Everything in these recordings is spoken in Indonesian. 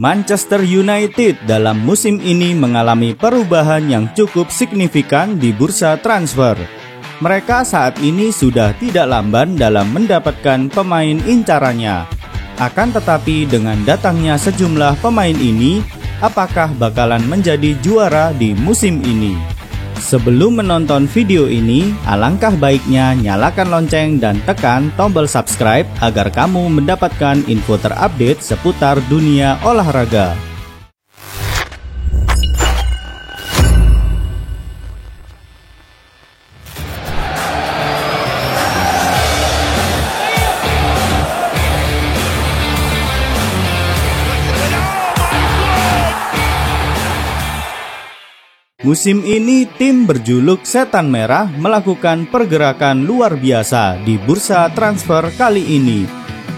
Manchester United dalam musim ini mengalami perubahan yang cukup signifikan di bursa transfer. Mereka saat ini sudah tidak lamban dalam mendapatkan pemain incarannya. Akan tetapi dengan datangnya sejumlah pemain ini, apakah bakalan menjadi juara di musim ini? Sebelum menonton video ini, alangkah baiknya nyalakan lonceng dan tekan tombol subscribe agar kamu mendapatkan info terupdate seputar dunia olahraga. Musim ini tim berjuluk Setan Merah melakukan pergerakan luar biasa di bursa transfer kali ini.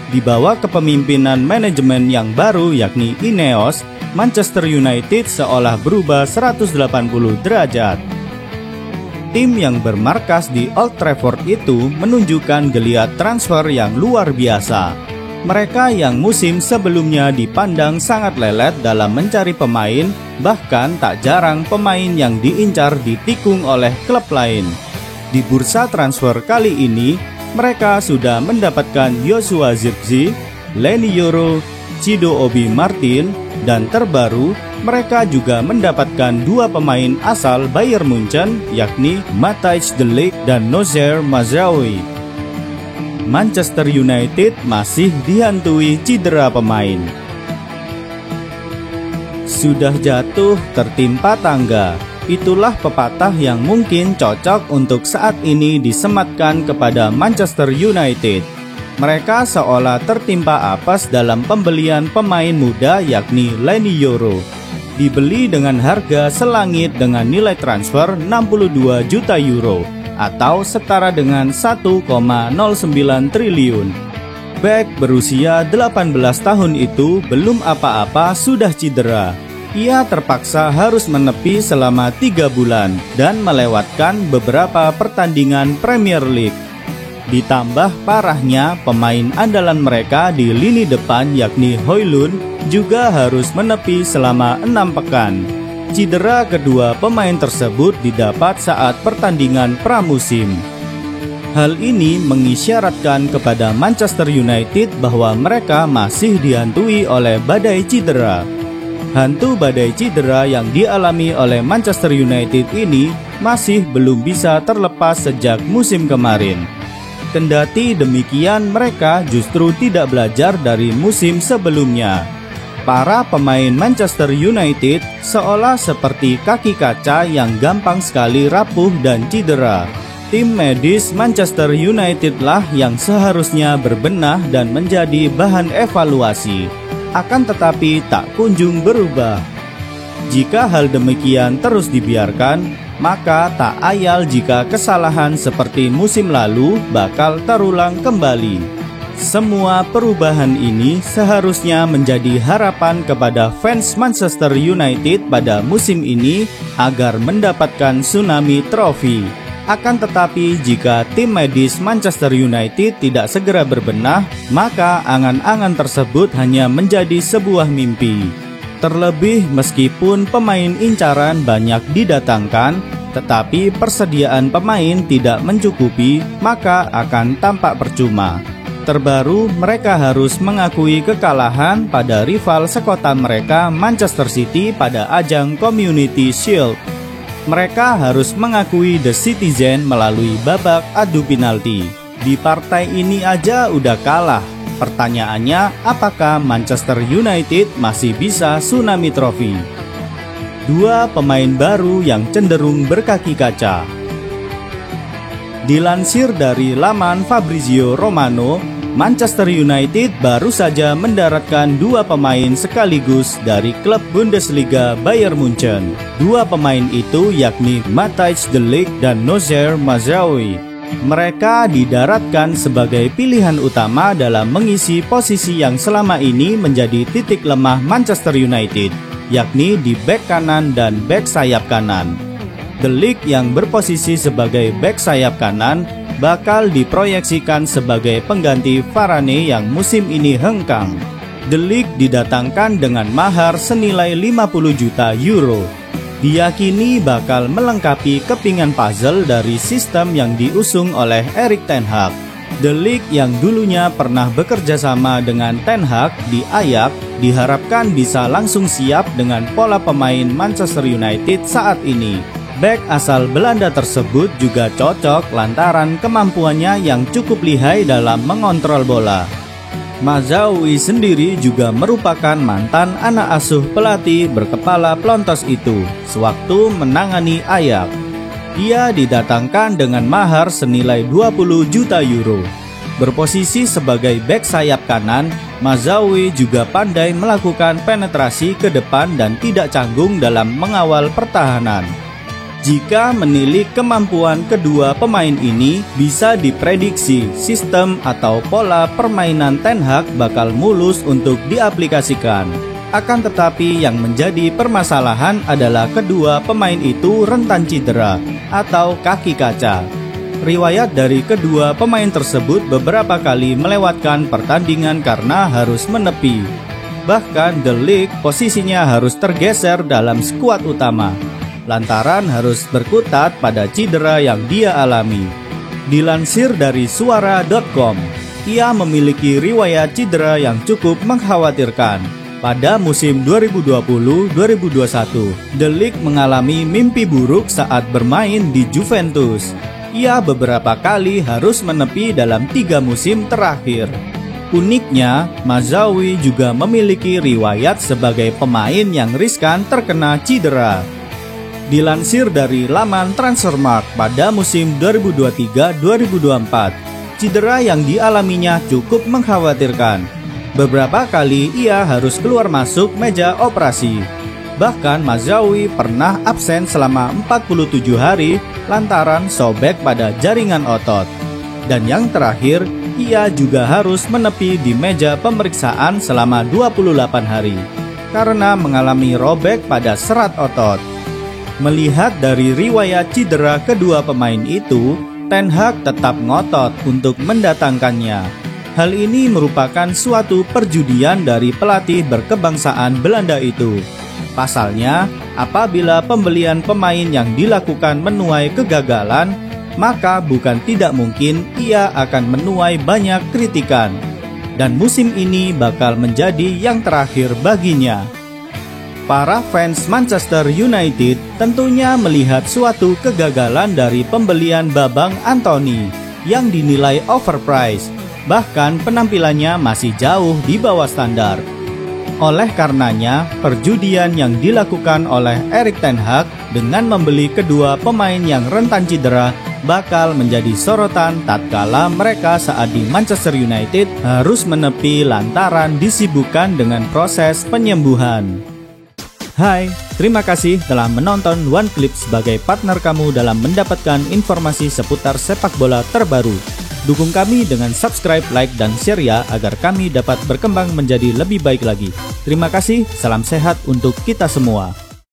Di bawah kepemimpinan manajemen yang baru yakni Ineos, Manchester United seolah berubah 180 derajat. Tim yang bermarkas di Old Trafford itu menunjukkan geliat transfer yang luar biasa. Mereka yang musim sebelumnya dipandang sangat lelet dalam mencari pemain, bahkan tak jarang pemain yang diincar ditikung oleh klub lain. Di bursa transfer kali ini, mereka sudah mendapatkan Joshua Zirkzee, Leny Yoro, Chido Obi Martin, dan terbaru, mereka juga mendapatkan dua pemain asal Bayern Munchen, yakni Matthijs de Ligt dan Nozer Mazraoui. Manchester United masih dihantui cedera pemain. Sudah jatuh tertimpa tangga. Itulah pepatah yang mungkin cocok untuk saat ini disematkan kepada Manchester United. Mereka seolah tertimpa apes dalam pembelian pemain muda yakni Leny Yoro. Dibeli dengan harga selangit dengan nilai transfer 62 juta euro. Atau setara dengan 1,09 triliun. Bek berusia 18 tahun itu belum apa-apa sudah cedera. Ia terpaksa harus menepi selama 3 bulan dan melewatkan beberapa pertandingan Premier League. Ditambah parahnya pemain andalan mereka di lini depan yakni Højlund juga harus menepi selama 6 pekan. Cedera kedua pemain tersebut didapat saat pertandingan pramusim. Hal ini mengisyaratkan kepada Manchester United bahwa mereka masih dihantui oleh badai cedera. Hantu badai cedera yang dialami oleh Manchester United ini masih belum bisa terlepas sejak musim kemarin. Kendati demikian, mereka justru tidak belajar dari musim sebelumnya. Para pemain Manchester United seolah seperti kaki kaca yang gampang sekali rapuh dan cedera. Tim medis Manchester United lah yang seharusnya berbenah dan menjadi bahan evaluasi. Akan tetapi tak kunjung berubah. Jika hal demikian terus dibiarkan, maka tak ayal jika kesalahan seperti musim lalu bakal terulang kembali. Semua perubahan ini seharusnya menjadi harapan kepada fans Manchester United pada musim ini agar mendapatkan tsunami trofi. Akan tetapi jika tim medis Manchester United tidak segera berbenah, maka angan-angan tersebut hanya menjadi sebuah mimpi. Terlebih meskipun pemain incaran banyak didatangkan, tetapi persediaan pemain tidak mencukupi, maka akan tampak percuma. Terbaru, mereka harus mengakui kekalahan pada rival sekota mereka Manchester City pada ajang Community Shield. Mereka harus mengakui The Citizen melalui babak adu penalti. Di partai ini aja udah kalah. Pertanyaannya, apakah Manchester United masih bisa tsunami trofi? Dua pemain baru yang cenderung berkaki kaca. Dilansir dari laman Fabrizio Romano, Manchester United baru saja mendaratkan dua pemain sekaligus dari klub Bundesliga Bayern Munchen. Dua pemain itu yakni Matthijs de Ligt dan Nozer Mazraoui. Mereka didaratkan sebagai pilihan utama dalam mengisi posisi yang selama ini menjadi titik lemah Manchester United, yakni di bek kanan dan bek sayap kanan. De Ligt yang berposisi sebagai bek sayap kanan bakal diproyeksikan sebagai pengganti Varane yang musim ini hengkang. De Ligt didatangkan dengan mahar senilai 50 juta euro. Diyakini bakal melengkapi kepingan puzzle dari sistem yang diusung oleh Erik ten Hag. De Ligt yang dulunya pernah bekerja sama dengan Ten Hag di Ajax diharapkan bisa langsung siap dengan pola pemain Manchester United saat ini. Bek asal Belanda tersebut juga cocok lantaran kemampuannya yang cukup lihai dalam mengontrol bola. Mazraoui sendiri juga merupakan mantan anak asuh pelatih berkepala pelontos itu sewaktu menangani Ajax. Dia didatangkan dengan mahar senilai 20 juta euro. Berposisi sebagai bek sayap kanan, Mazraoui juga pandai melakukan penetrasi ke depan dan tidak canggung dalam mengawal pertahanan. Jika menilik kemampuan kedua pemain ini, bisa diprediksi sistem atau pola permainan Ten Hag bakal mulus untuk diaplikasikan. Akan tetapi yang menjadi permasalahan adalah kedua pemain itu rentan cedera atau kaki kaca. Riwayat dari kedua pemain tersebut beberapa kali melewatkan pertandingan karena harus menepi. Bahkan De Ligt posisinya harus tergeser dalam skuad utama lantaran harus berkutat pada cedera yang dia alami. Dilansir dari suara.com, ia memiliki riwayat cedera yang cukup mengkhawatirkan. Pada musim 2020-2021, De Ligt mengalami mimpi buruk saat bermain di Juventus. Ia beberapa kali harus menepi dalam 3 musim terakhir. Uniknya, Mazraoui juga memiliki riwayat sebagai pemain yang riskan terkena cedera. Dilansir dari laman Transfermarkt pada musim 2023-2024, cedera yang dialaminya cukup mengkhawatirkan. Beberapa kali ia harus keluar masuk meja operasi. Bahkan Mazraoui pernah absen selama 47 hari lantaran sobek pada jaringan otot. Dan yang terakhir, ia juga harus menepi di meja pemeriksaan selama 28 hari karena mengalami robek pada serat otot. Melihat dari riwayat cedera kedua pemain itu, Ten Hag tetap ngotot untuk mendatangkannya. Hal ini merupakan suatu perjudian dari pelatih berkebangsaan Belanda itu. Pasalnya, apabila pembelian pemain yang dilakukan menuai kegagalan, maka bukan tidak mungkin ia akan menuai banyak kritikan. Dan musim ini bakal menjadi yang terakhir baginya. Para fans Manchester United tentunya melihat suatu kegagalan dari pembelian Babang Anthony yang dinilai overpriced, bahkan penampilannya masih jauh di bawah standar. Oleh karenanya, perjudian yang dilakukan oleh Erik ten Hag dengan membeli kedua pemain yang rentan cedera bakal menjadi sorotan tatkala mereka saat di Manchester United harus menepi lantaran disibukkan dengan proses penyembuhan. Hai, terima kasih telah menonton One Clip sebagai partner kamu dalam mendapatkan informasi seputar sepak bola terbaru. Dukung kami dengan subscribe, like, dan share ya agar kami dapat berkembang menjadi lebih baik lagi. Terima kasih, salam sehat untuk kita semua.